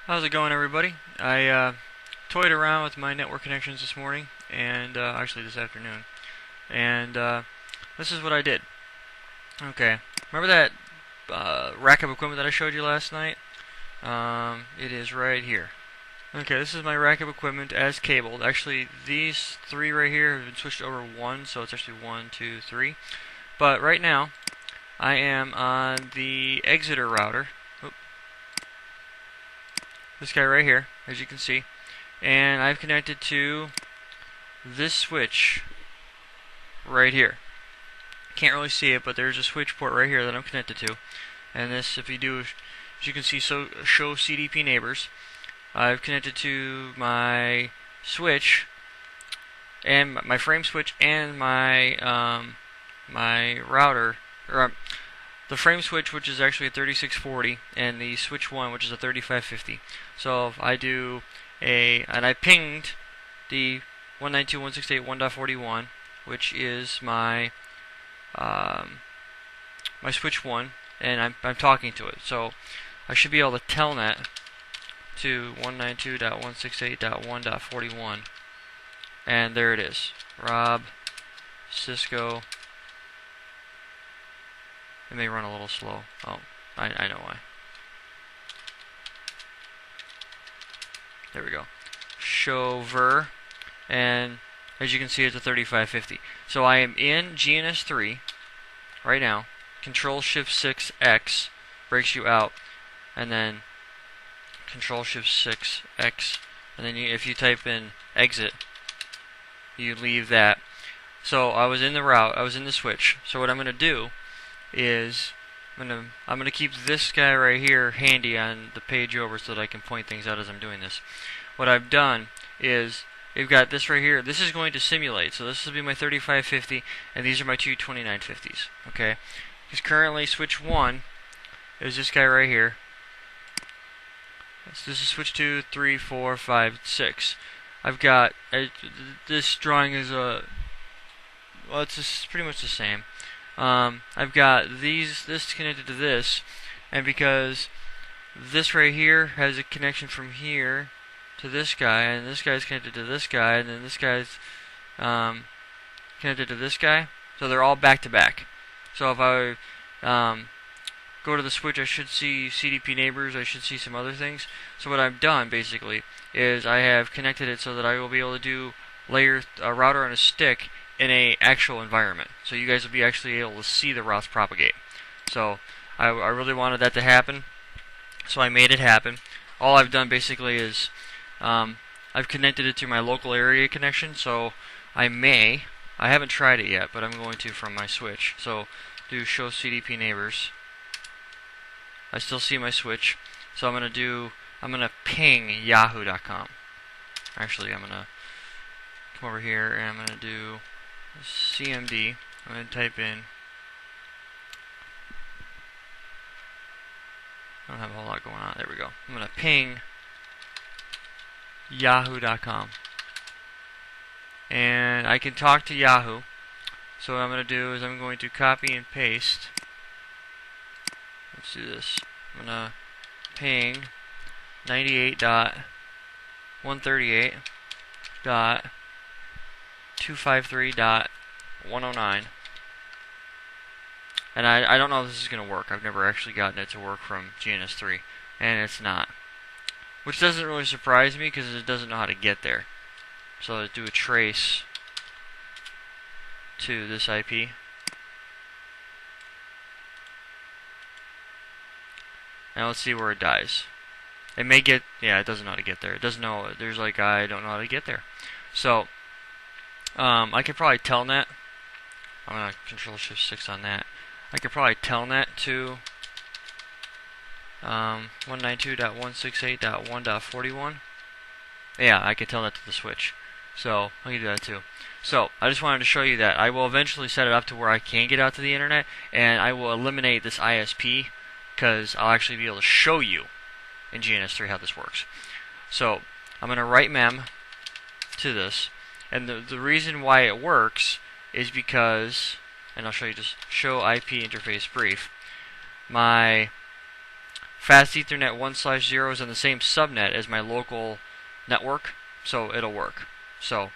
How's it going, everybody? I toyed around with my network connections this morning, and actually this afternoon, and this is what I did. Okay, remember that rack of equipment that I showed you last night? It is right here. Okay, this is my rack of equipment as cabled. Actually, these three right here have been switched over one, so it's actually 1, 2, 3. But right now, I am on the exiter router. This guy right here, as you can see, and I've connected to this switch right here. Can't really see it, but there's a switch port right here that I'm connected to. And this, if you do, as you can see, show CDP neighbors. I've connected to my switch and my frame switch and my router, or the frame switch, which is actually a 3640, and the switch 1, which is a 3550. So if I do and I pinged the 192.168.1.41, which is my my switch 1, and I'm talking to it. So I should be able to telnet to 192.168.1.41, and there it is. Rob, Cisco. It may run a little slow. Oh, I know why. There we go. Show ver, and as you can see, it's a 3550. So I am in GNS3 right now. Control Shift 6X breaks you out, and then Control Shift 6X, and then if you type in exit, you leave that. So I was in the route. I was in the switch. So what I'm going to do is I'm gonna keep this guy right here handy on the page over so that I can point things out as I'm doing this. What I've done is you've got this right here. This is going to simulate. So this will be my 3550, and these are my two 2950s. Okay, because currently switch 1 is this guy right here. So this is switch 2, 3, 4, 5, 6. I've got this drawing is well, it's just pretty much the same. I've got this connected to this, and because this right here has a connection from here to this guy, and this guy's connected to this guy, and then this guy's connected to this guy, so they're all back to back. So if I go to the switch, I should see CDP neighbors, I should see some other things. So what I've done basically is I have connected it so that I will be able to do a router on a stick in a actual environment, so you guys will be actually able to see the routes propagate. So I really wanted that to happen, so I made it happen. All I've done basically is I've connected it to my local area connection. So I haven't tried it yet, but I'm going to from my switch. So do show CDP neighbors. I still see my switch, so I'm gonna ping yahoo.com. Actually, I'm gonna come over here and I'm gonna do CMD. I'm going to type in, I don't have a whole lot going on. There we go. I'm going to ping yahoo.com. And I can talk to Yahoo. So what I'm going to do is I'm going to copy and paste. Let's do this. I'm going to ping 98.138.253.109. And I don't know if this is going to work. I've never actually gotten it to work from GNS3, and it's not. Which doesn't really surprise me because it doesn't know how to get there. So let's do a trace to this IP. Now let's see where it dies. It may get, yeah, it doesn't know how to get there. It doesn't know, there's like, I don't know how to get there. So, I could probably telnet. I'm going to Control Shift 6 on that. I could probably telnet to 192.168.1.41. Yeah, I could telnet to the switch. So, I can do that too. So, I just wanted to show you that. I will eventually set it up to where I can get out to the internet, and I will eliminate this ISP, because I'll actually be able to show you in GNS3 how this works. So, I'm going to write mem to this, and the reason why it works is because, and I'll show you, just show IP interface brief. My fast Ethernet 1/0 is on the same subnet as my local network, so it'll work. So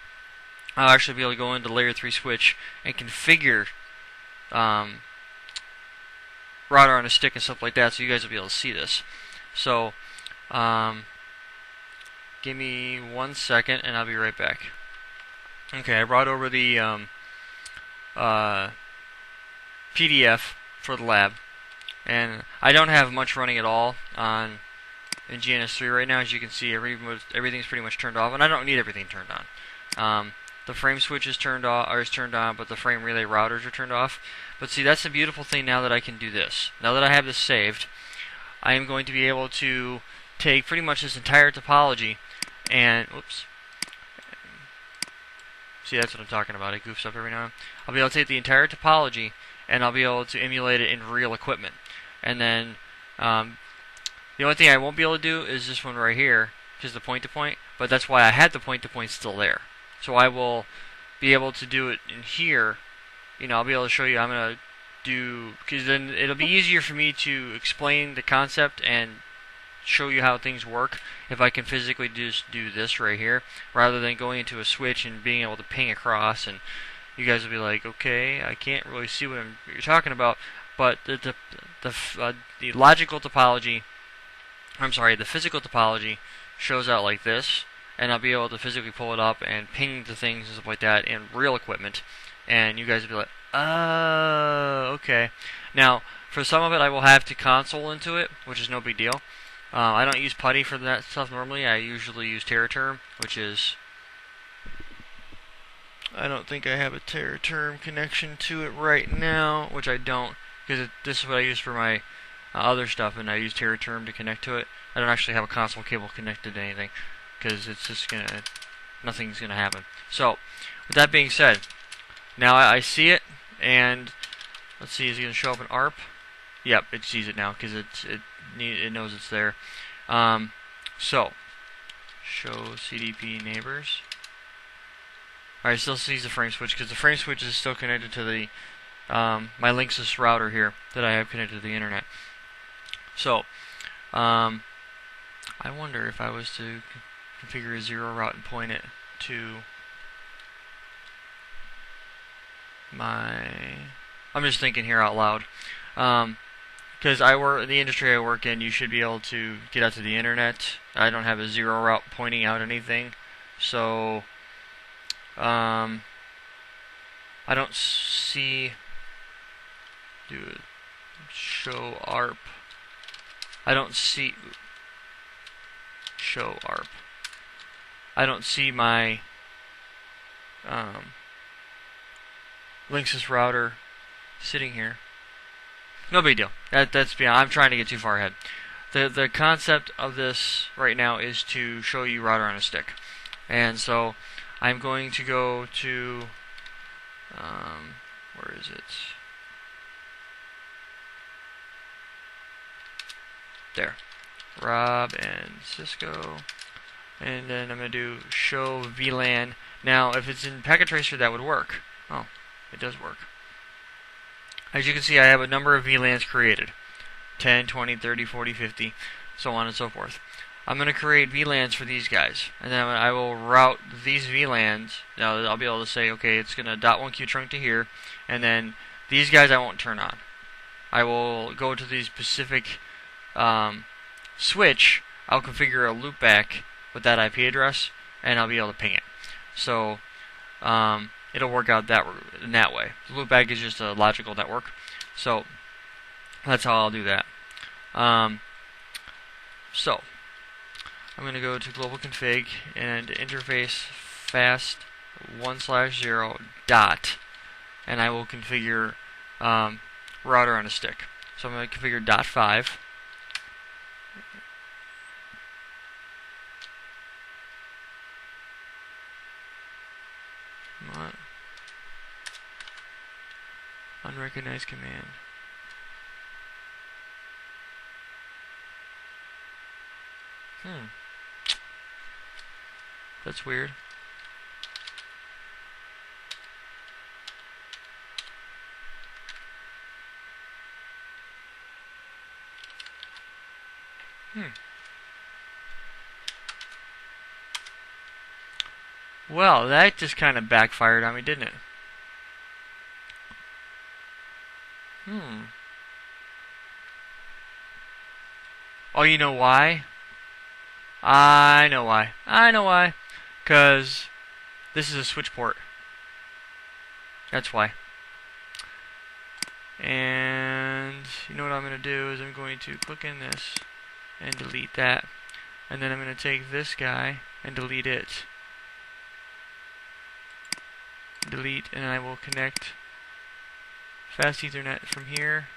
I'll actually be able to go into layer 3 switch and configure router on a stick and stuff like that, so you guys will be able to see this. So give me 1 second and I'll be right back. Okay, I brought over the PDF for the lab, and I don't have much running at all in GNS3 right now. As you can see, everything's pretty much turned off, and I don't need everything turned on. The frame switch is turned on, but the frame relay routers are turned off. But see, that's the beautiful thing now that I can do this. Now that I have this saved, I am going to be able to take pretty much this entire topology and, whoops, see, that's what I'm talking about. It goofs up every now and then. I'll be able to take the entire topology and I'll be able to emulate it in real equipment. And then the only thing I won't be able to do is this one right here, which is the point-to-point, but that's why I had the point-to-point still there. So I will be able to do it in here. You know, I'll be able to show you. I'm going to do, because then it'll be easier for me to explain the concept and show you how things work if I can physically just do this right here, rather than going into a switch and being able to ping across, and you guys will be like, okay, I can't really see what you're talking about. But the logical topology, I'm sorry, the physical topology shows out like this, and I'll be able to physically pull it up and ping the things and stuff like that in real equipment, and you guys will be like, oh, okay. Now, for some of it, I will have to console into it, which is no big deal. I don't use PuTTY for that stuff normally. I usually use TerraTerm, which is, I don't think I have a TerraTerm connection to it right now, which I don't, because this is what I use for my other stuff, and I use TerraTerm to connect to it. I don't actually have a console cable connected to anything, because it's just nothing's gonna happen. So, with that being said, now I see it, and let's see, is it gonna show up in ARP? Yep, it sees it now because it knows it's there. So, show CDP neighbors. Alright, it still sees the frame switch because the frame switch is still connected to the my Linksys router here that I have connected to the internet. So, I wonder if I was to configure a 0 route and point it to my... I'm just thinking here out loud. Because I work in the industry I work in, you should be able to get out to the internet. I don't have a 0 route pointing out anything, so I don't see. Do show ARP. I don't see show ARP. I don't see my Linksys router sitting here. No big deal. That's beyond. I'm trying to get too far ahead. The concept of this right now is to show you router on a stick, and so I'm going to go to where is it? There, Rob and Cisco, and then I'm going to do show VLAN. Now, if it's in Packet Tracer, that would work. Oh, it does work. As you can see, I have a number of VLANs created. 10, 20, 30, 40, 50, so on and so forth. I'm going to create VLANs for these guys, and then I will route these VLANs. Now, I'll be able to say, okay, it's going to .1Q trunk to here, and then these guys I won't turn on. I will go to the specific switch. I'll configure a loopback with that IP address, and I'll be able to ping it. So, it'll work out in that way. The loopback is just a logical network, so that's how I'll do that. So I'm going to go to global config and interface fast 1/0 dot, and I will configure router on a stick. So I'm going to configure .5. What? Unrecognized command. That's weird. Well, that just kind of backfired on me, didn't it? Oh, you know why? I know why. I know why. Because this is a switch port. That's why. And you know what I'm going to do is I'm going to click in this and delete that. And then I'm going to take this guy and delete it. Delete, and I will connect fast Ethernet from here.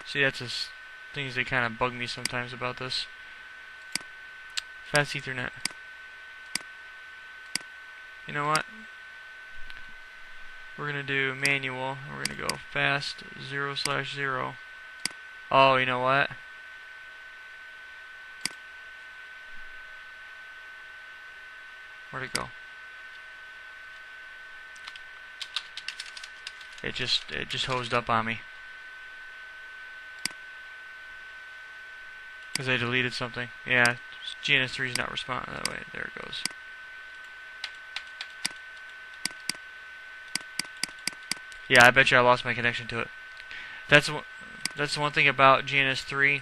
See, that's just things that kind of bug me sometimes about this. Fast Ethernet. You know what? We're going to do manual, and we're going to go fast 0/0. Oh, you know what? Where'd it go? It just hosed up on me. Because I deleted something. Yeah, GNS3 is not responding that way. There it goes. Yeah, I bet you I lost my connection to it. That's the one thing about GNS3.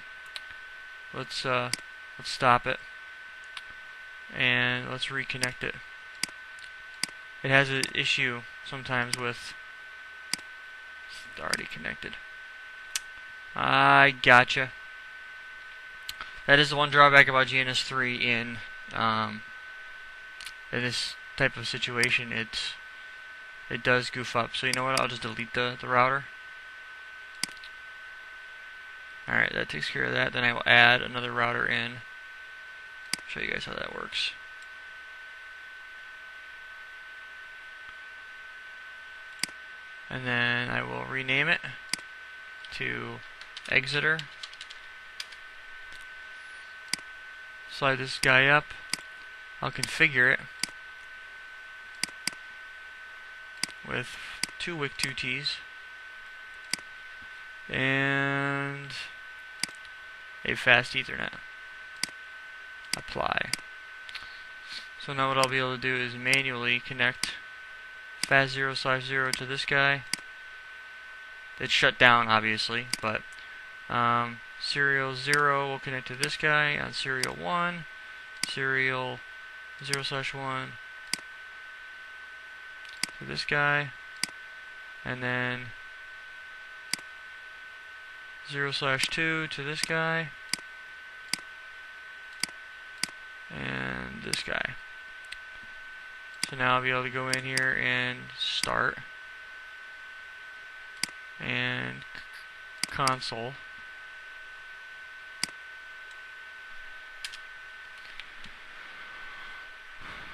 Let's stop it. And let's reconnect it. It has an issue sometimes with it's already connected. I gotcha. That is the one drawback about GNS3 in this type of situation. It does goof up. So you know what? I'll just delete the router. Alright, that takes care of that. Then I will add another router in. Show you guys how that works. And then I will rename it to Exeter. Slide this guy up. I'll configure it with 2 WIC2Ts and a fast Ethernet. Apply. So now what I'll be able to do is manually connect fast 0/0 to this guy. It's shut down obviously, but serial 0 will connect to this guy on serial 1, serial 0/1 to this guy, and then 0/2 to this guy, and this guy. So now I'll be able to go in here and start and console.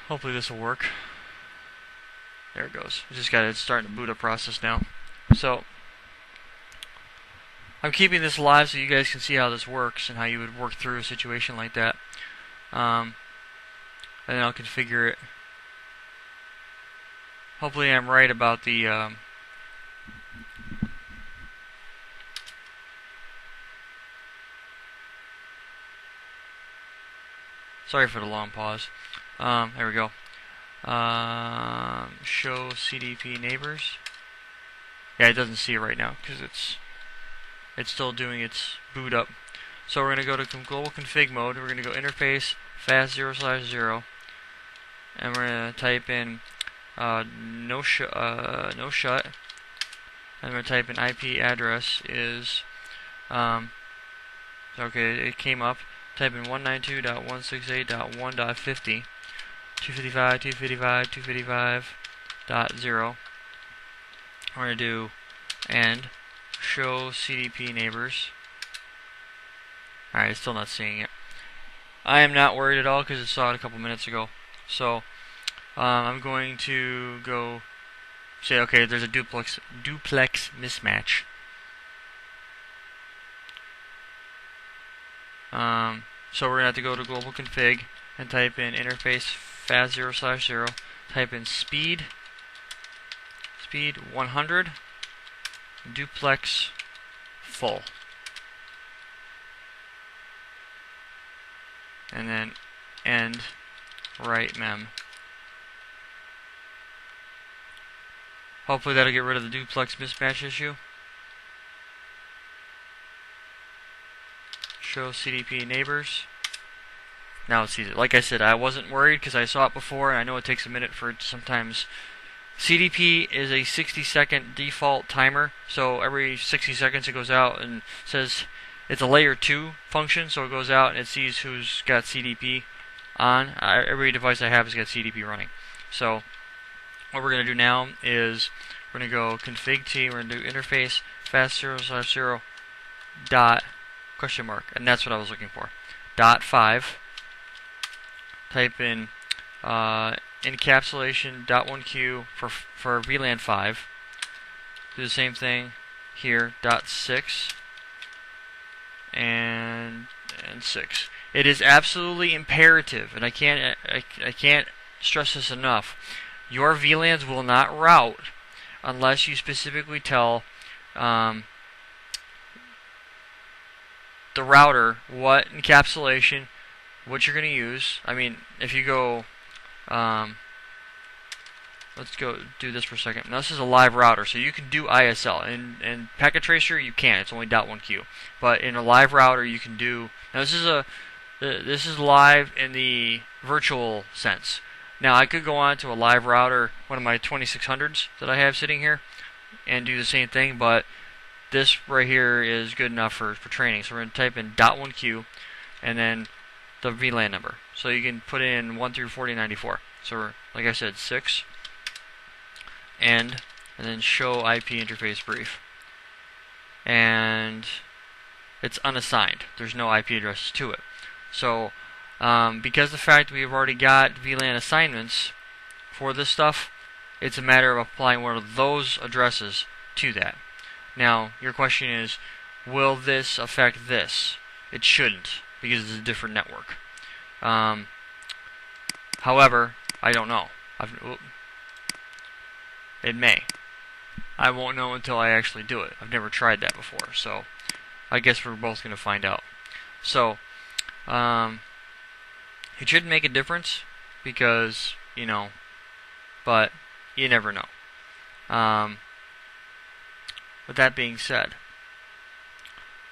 Hopefully this will work. There it goes. It's starting to boot up process now. So I'm keeping this live so you guys can see how this works and how you would work through a situation like that. And then I'll configure it. Hopefully I'm right about the sorry for the long pause. There we go. Show CDP neighbors. Yeah, it doesn't see it right now because it's still doing its boot up. So we're going to go to global config mode. We're going to go interface fast 0/0, and we're going to type in no shut, and we're going to type in IP address is okay. It came up. Type in 192.168.1.50, 255.255.255.0. We're going to do and show CDP neighbors. Alright, it's still not seeing it. I am not worried at all because it saw it a couple minutes ago. So I'm going to go say, okay, there's a duplex mismatch. So we're going to have to go to global config and type in interface fast 0/0, type in speed speed 100, duplex full. And then end write mem. Hopefully that'll get rid of the duplex mismatch issue. Show CDP neighbors. Now it sees it. Like I said, I wasn't worried because I saw it before, and I know it takes a minute for it to sometimes. CDP is a 60-second default timer, so every 60 seconds it goes out and says it's a layer 2 function, so it goes out and it sees who's got CDP on. Every device I have has got CDP running. So what we're going to do now is we're going to go config T, we're going to do interface fast0/0 dot question mark, and that's what I was looking for. .5. Type in encapsulation .1q for VLAN 5. Do the same thing here. .6 and 6. It is absolutely imperative, and I can't stress this enough. Your VLANs will not route unless you specifically tell the router what encapsulation, what you're going to use. I mean, if you go, let's go do this for a second. Now this is a live router, so you can do ISL. In Packet Tracer, you can't. It's only .1q. But in a live router, you can do. Now this is live in the virtual sense. Now I could go on to a live router, one of my 2600s that I have sitting here, and do the same thing, but this right here is good enough for training. So we're going to type in .1q and then the VLAN number. So you can put in 1 through 4094. So like I said, 6 and then show IP interface brief. And it's unassigned. There's no IP addresses to it. So because the fact that we've already got VLAN assignments for this stuff, it's a matter of applying one of those addresses to that. Now, your question is, will this affect this? It shouldn't, because it's a different network. However, I don't know. It may. I won't know until I actually do it. I've never tried that before, so I guess we're both going to find out. So, it shouldn't make a difference, because, but you never know. With that being said,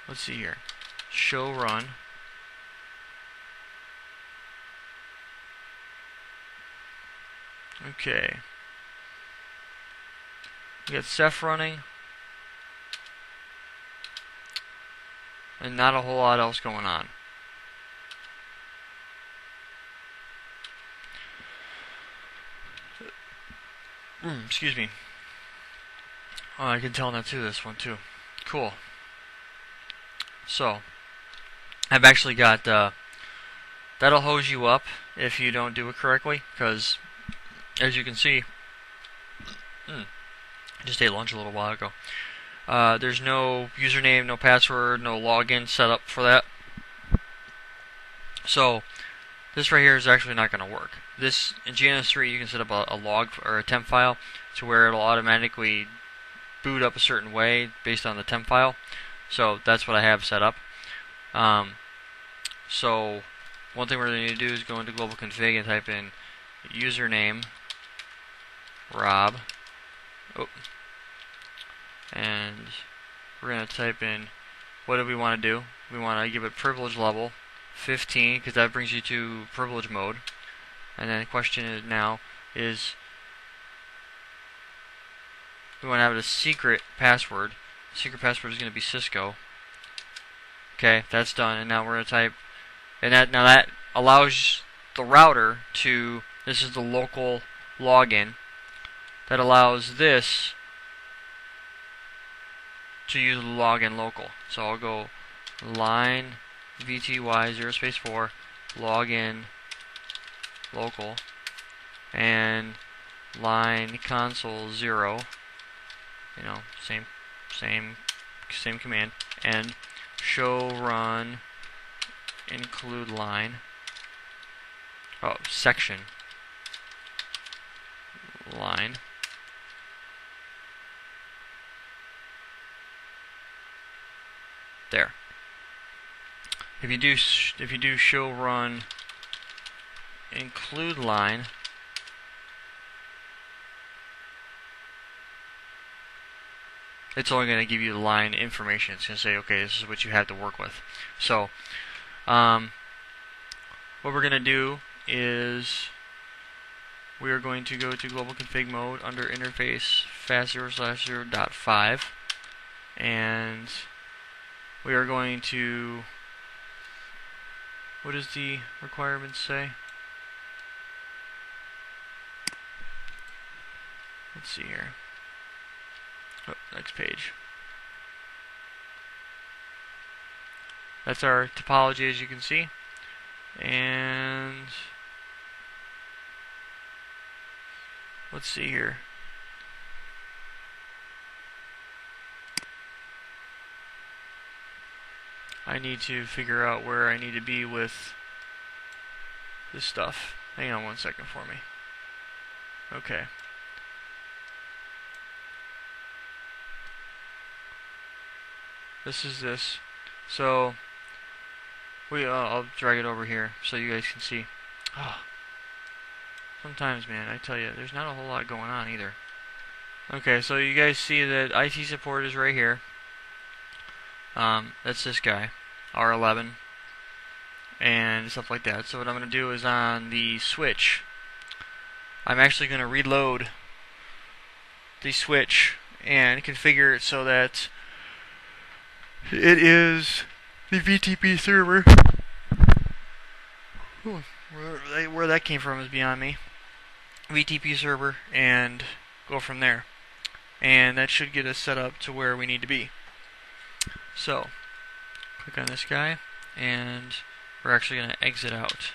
let's see here. Show run. Okay. We got Ceph running. And not a whole lot else going on. Excuse me. Oh, I can tell now too, this one too. Cool. So, I've actually got, that'll hose you up if you don't do it correctly, because, as you can see, I just ate lunch a little while ago. There's no username, no password, no login set up for that. So, this right here is actually not going to work. This, in GNS3, you can set up a log or a temp file to where it'll automatically boot up a certain way based on the temp file. So that's what I have set up. So one thing we're going to do is go into global config and type in username Rob. And we're going to type in, what do we want to do? We want to give it privilege level 15, because that brings you to privilege mode. And then the question is now is, we want to have it a secret password. The secret password is going to be Cisco. Okay, that's done. And now we're going to type, and that allows the router to, this is the local login, that allows this to use the login local. So I'll go line VTY 0 space 4 login local and line console 0. Same command, and show run include line section line There. If you do show run include line, it's only going to give you the line information. It's going to say, okay, this is what you have to work with. So, what we're going to do is we are going to go to global config mode under interface fast0/0.5, and we are going to, what does the requirements say? Let's see here. Oh, next page. That's our topology, as you can see. And let's see here. I need to figure out where I need to be with this stuff. Hang on one second for me. Okay. This is this. So I'll drag it over here so you guys can see. Oh, sometimes, man, I tell you, there's not a whole lot going on either. Okay, so you guys see that IT support is right here. That's this guy, R11, and stuff like that. So what I'm going to do is on the switch, I'm actually going to reload the switch and configure it so that it is the VTP server. Ooh, where that came from is beyond me. VTP server, and go from there. And that should get us set up to where we need to be. So, click on this guy, and we're actually going to exit out.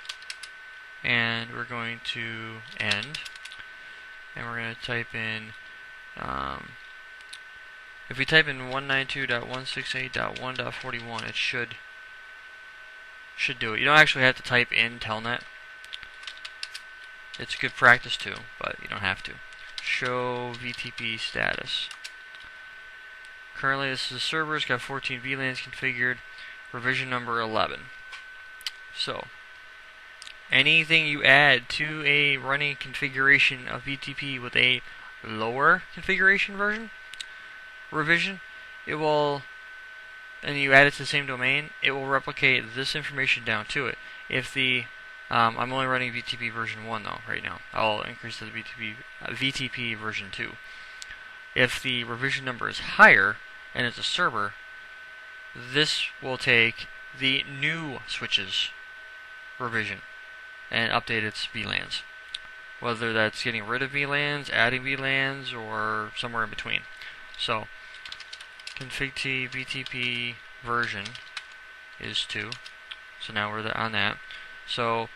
And we're going to end. And we're going to type in, if we type in 192.168.1.41, it should do it. You don't actually have to type in telnet. It's good practice too, but you don't have to. Show VTP status. Currently, this is the server. It's got 14 VLANs configured. Revision number 11. So, anything you add to a running configuration of VTP with a lower configuration version, revision, it will, and you add it to the same domain, it will replicate this information down to it. If the, I'm only running VTP version 1 though right now. I'll increase to the VTP version 2. If the revision number is higher and it's a server, this will take the new switches revision and update its VLANs. Whether that's getting rid of VLANs, adding VLANs, or somewhere in between. So, config t VTP version is 2. So now we're on that. So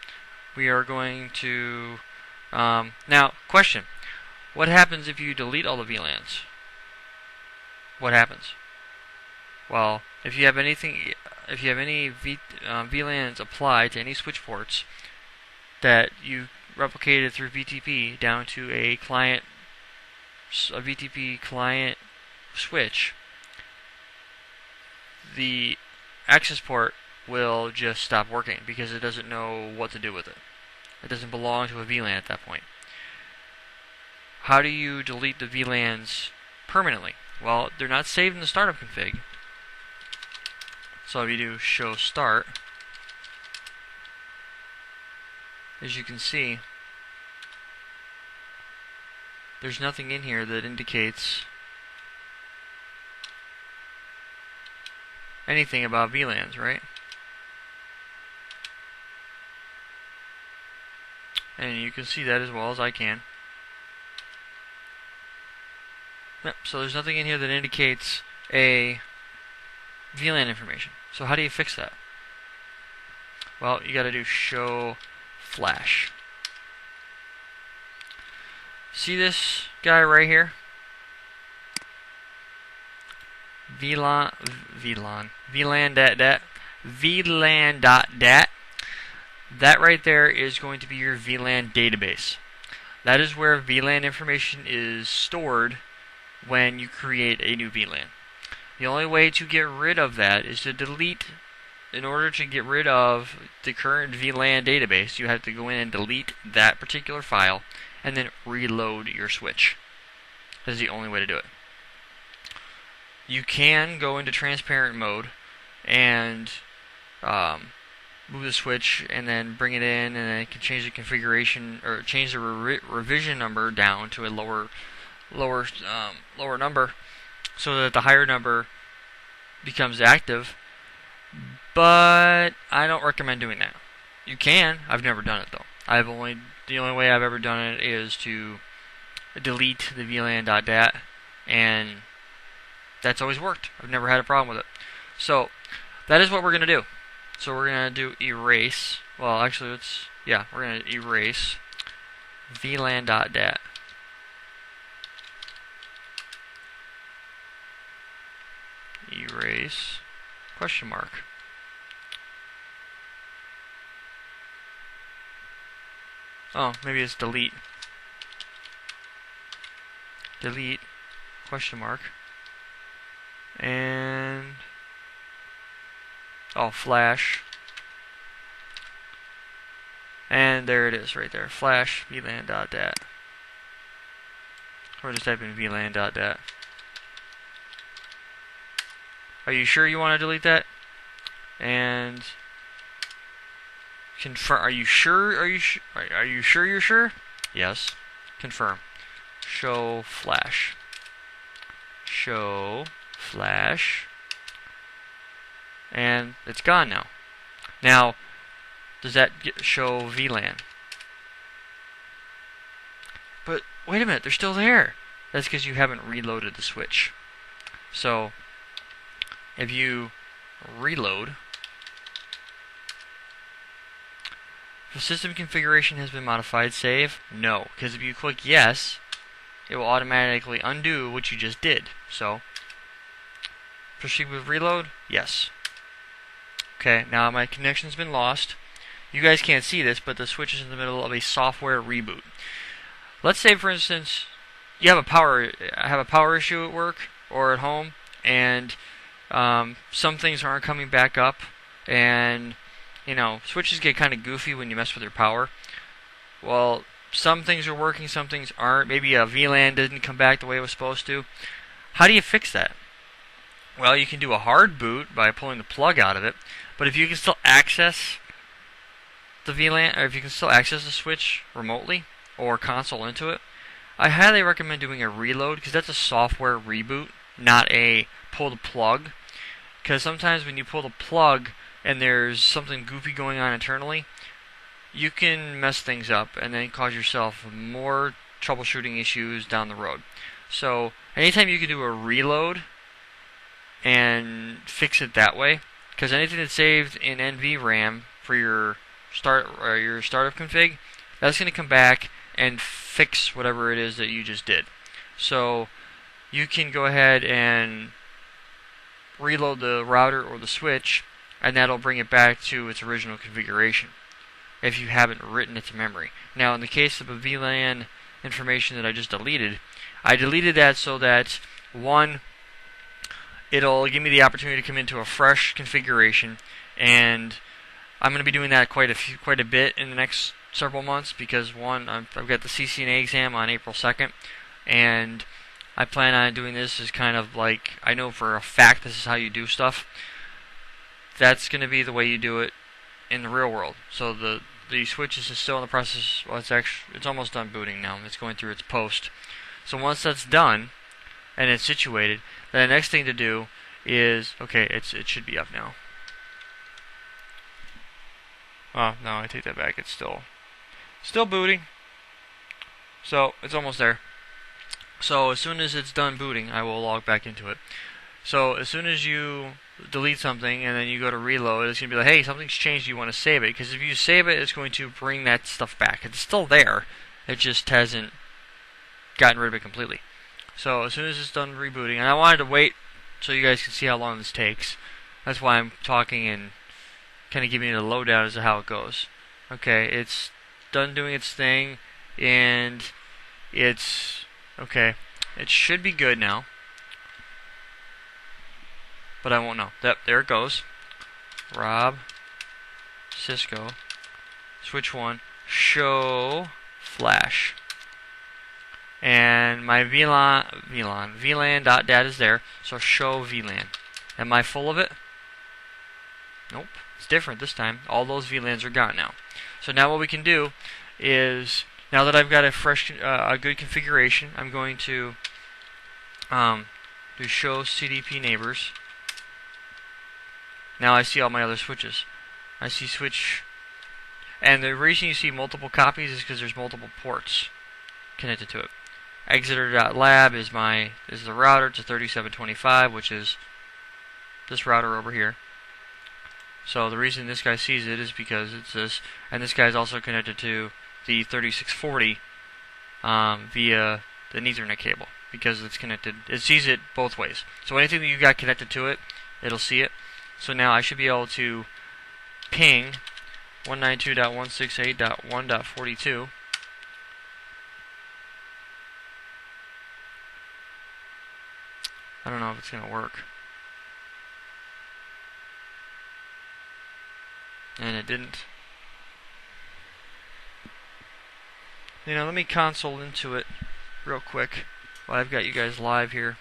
we are going to now question: what happens if you delete all the VLANs? What happens? Well, if you have any VLANs applied to any switch ports that you replicated through VTP down to a VTP client switch, the access port will just stop working because it doesn't know what to do with it. It doesn't belong to a VLAN at that point. How do you delete the VLANs permanently? Well, they're not saved in the startup config. So if you do show start, as you can see, there's nothing in here that indicates anything about VLANs, right? And you can see that as well as I can. Yep, so there's nothing in here that indicates a VLAN information. So how do you fix that? Well, you got to do show flash. See this guy right here? VLAN.dat. That right there is going to be your VLAN database. That is where VLAN information is stored when you create a new VLAN. The only way to get rid of that is to delete. In order to get rid of the current VLAN database, you have to go in and delete that particular file and then reload your switch. That's the only way to do it. You can go into transparent mode and move the switch and then bring it in, and then it can change the configuration or change the revision number down to a lower number, so that the higher number becomes active. But I don't recommend doing that. You can. I've never done it though. The only way I've ever done it is to delete the VLAN.dat, and that's always worked. I've never had a problem with it. So that is what we're going to do. So we're going to do erase. Well, actually, we're going to erase VLAN.dat. Erase question mark. Oh, maybe it's delete. Delete question mark. And flash. And there it is right there. Flash VLAN.dat. Or just type in VLAN.dat. Are you sure you want to delete that? And confirm. Are you sure? Are you sure you're sure? Yes. Confirm. Show flash. Show flash. And it's gone now. Now, does that show VLAN? But wait a minute, they're still there. That's because you haven't reloaded the switch. So if you reload, the system configuration has been modified. Save? No, because if you click yes, it will automatically undo what you just did. So proceed with reload? Yes. Okay, now my connection's been lost. You guys can't see this, but the switch is in the middle of a software reboot. Let's say, for instance, you have a power issue at work or at home, and some things aren't coming back up, and switches get kind of goofy when you mess with their power. Well, some things are working, some things aren't. Maybe a VLAN didn't come back the way it was supposed to. How do you fix that? Well, you can do a hard boot by pulling the plug out of it, but if you can still access the VLAN, or if you can still access the switch remotely or console into it, I highly recommend doing a reload, because that's a software reboot, not a pull the plug. Because sometimes when you pull the plug and there's something goofy going on internally, you can mess things up and then cause yourself more troubleshooting issues down the road. So anytime you can do a reload and fix it that way, because anything that's saved in NVRAM for your startup config, that's going to come back and fix whatever it is that you just did. So you can go ahead and reload the router or the switch, and that'll bring it back to its original configuration if you haven't written it to memory. Now, in the case of a VLAN information that I just deleted, I deleted that so that, one, it'll give me the opportunity to come into a fresh configuration, and I'm going to be doing that quite a bit in the next several months, because one, I've got the CCNA exam on April 2nd, and I plan on doing this as kind of like, I know for a fact this is how you do stuff. That's going to be the way you do it in the real world. So the switch is still in the process. Well, it's almost done booting now. It's going through its post. So once that's done and it's situated, then the next thing to do is, okay, it should be up now. Oh no, I take that back. It's still booting. So it's almost there. So as soon as it's done booting, I will log back into it. So as soon as you delete something and then you go to reload, it's going to be like, hey, something's changed, you want to save it. Because if you save it, it's going to bring that stuff back. It's still there, it just hasn't gotten rid of it completely. So as soon as it's done rebooting, and I wanted to wait so you guys can see how long this takes. That's why I'm talking and kind of giving you the lowdown as to how it goes. Okay, it's done doing its thing, and it's okay. It should be good now. but I won't know. Yep, there it goes. Rob, Cisco, switch 1, show flash. And my VLAN.dat is there, so show VLAN. Am I full of it? Nope. It's different this time. All those VLANs are gone now. So now what we can do is, now that I've got a fresh, a good configuration, I'm going to do show CDP neighbors. Now I see all my other switches. I see switch, and the reason you see multiple copies is because there's multiple ports connected to it. Exeter.lab is the router. It's a 3725, which is this router over here. So the reason this guy sees it is because it's this, and this guy is also connected to the 3640 via the Ethernet cable, because it's connected. It sees it both ways. So anything that you got connected to it, it'll see it. So now I should be able to ping 192.168.1.42. I don't know if it's going to work. And it didn't. You know, let me console into it real quick while I've got you guys live here.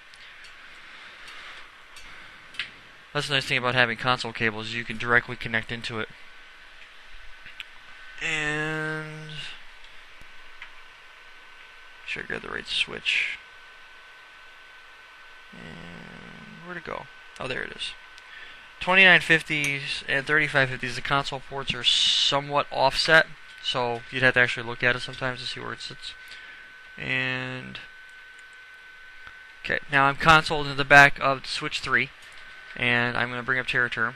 That's the nice thing about having console cables, is you can directly connect into it. And should I grab the right switch? And where'd it go? Oh, there it is. 2950s and 3550s, the console ports are somewhat offset, so you'd have to actually look at it sometimes to see where it sits. And okay, now I'm consoled into the back of switch 3, and I'm going to bring up TerraTerm.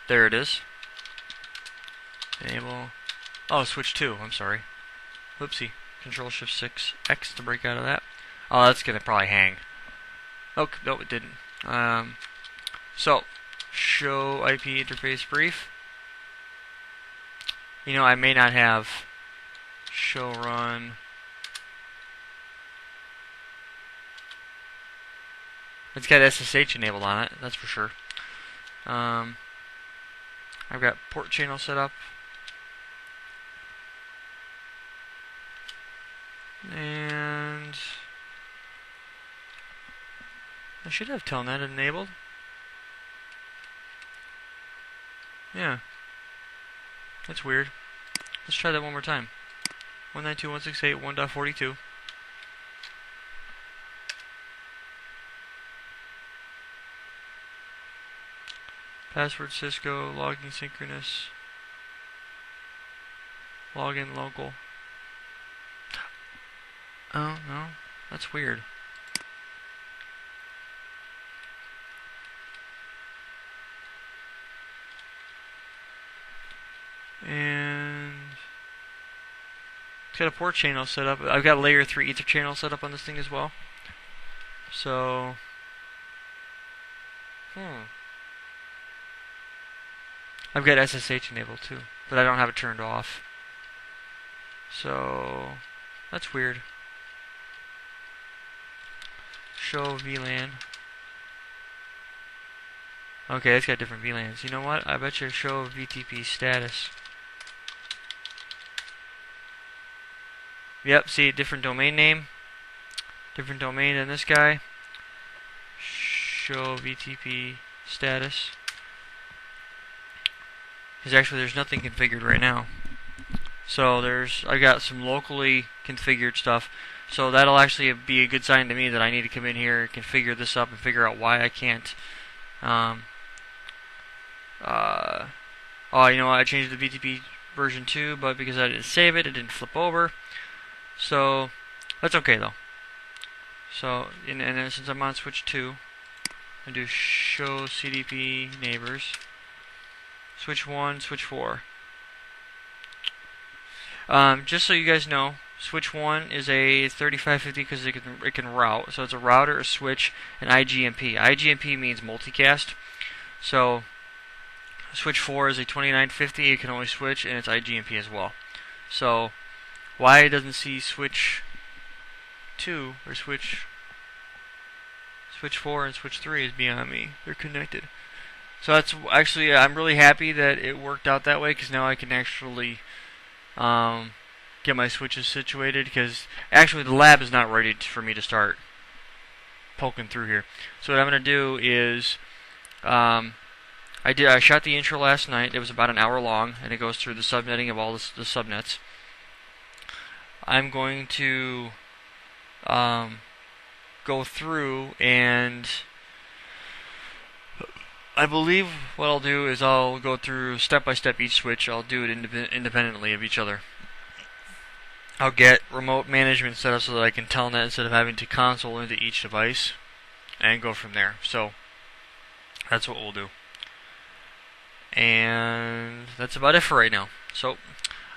There it is. Enable. Oh, switch 2. I'm sorry. Whoopsie. Control-Shift-6X to break out of that. Oh, that's going to probably hang. Oh, no, it didn't. So, show IP interface brief. You know, I may not have show run. It's got SSH enabled on it, that's for sure. I've got port channel set up. And I should have Telnet enabled. Yeah. That's weird. Let's try that one more time. 192.168.1.42. Password Cisco, login synchronous, login local. Oh, no, that's weird. And it's got a port channel set up. I've got a layer 3 ether channel set up on this thing as well. So, I've got SSH enabled too, but I don't have it turned off. So, that's weird. Show VLAN. Okay, it's got different VLANs. You know what? I bet you show VTP status. Yep, see, different domain name. Different domain than this guy. Show VTP status. Because actually there's nothing configured right now. So I've got some locally configured stuff. So that'll actually be a good sign to me that I need to come in here, configure this up, and figure out why I can't. Oh, you know what? I changed the VTP version 2, but because I didn't save it, it didn't flip over. So that's okay though. So and since I'm on switch 2, I do show CDP neighbors. Switch 1, switch 4. Just so you guys know, switch 1 is a 3550 because it can route. So it's a router, a switch, and IGMP. IGMP means multicast. So switch 4 is a 2950. It can only switch, and it's IGMP as well. So why it doesn't see switch 2 or switch switch 4 and switch 3 is beyond me. They're connected. So that's actually, I'm really happy that it worked out that way, because now I can actually get my switches situated, because actually the lab is not ready for me to start poking through here. So what I'm going to do is, I shot the intro last night. It was about an hour long, and it goes through the subnetting of all the subnets. I'm going to go through, and I believe what I'll do is I'll go through step by step each switch. I'll do it independently of each other. I'll get remote management set up so that I can telnet instead of having to console into each device, and go from there. So that's what we'll do. And that's about it for right now. So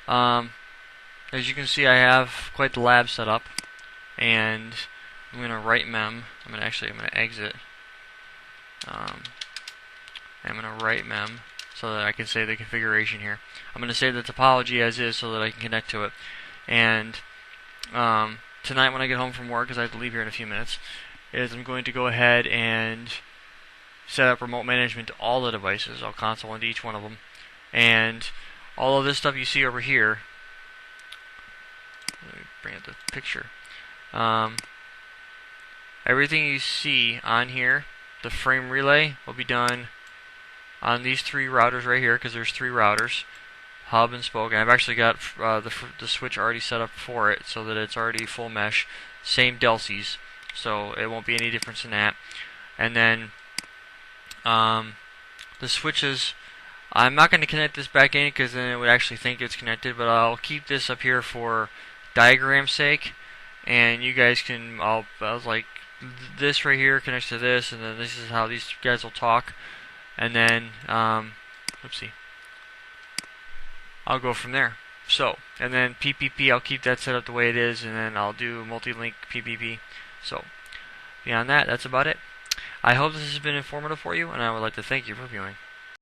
as you can see, I have quite the lab set up, and I'm going to write mem. I'm going to exit. I'm going to write mem so that I can save the configuration here. I'm going to save the topology as is so that I can connect to it. And tonight when I get home from work, because I have to leave here in a few minutes, is I'm going to go ahead and set up remote management to all the devices. I'll console into each one of them. And all of this stuff you see over here, let me bring up the picture. Everything you see on here, the frame relay, will be done on these 3 routers right here, because there's 3 routers, hub and spoke. And I've actually got the switch already set up for it, so that it's already full mesh, same delcies, so it won't be any difference in that. And then the switches, I'm not going to connect this back in, because then it would actually think it's connected, but I'll keep this up here for diagram's sake, and you guys can, I was like, this right here connects to this, and then this is how these guys will talk, and then, oopsie, I'll go from there. So, and then PPP, I'll keep that set up the way it is, and then I'll do multi-link PPP. So, beyond that, that's about it. I hope this has been informative for you, and I would like to thank you for viewing.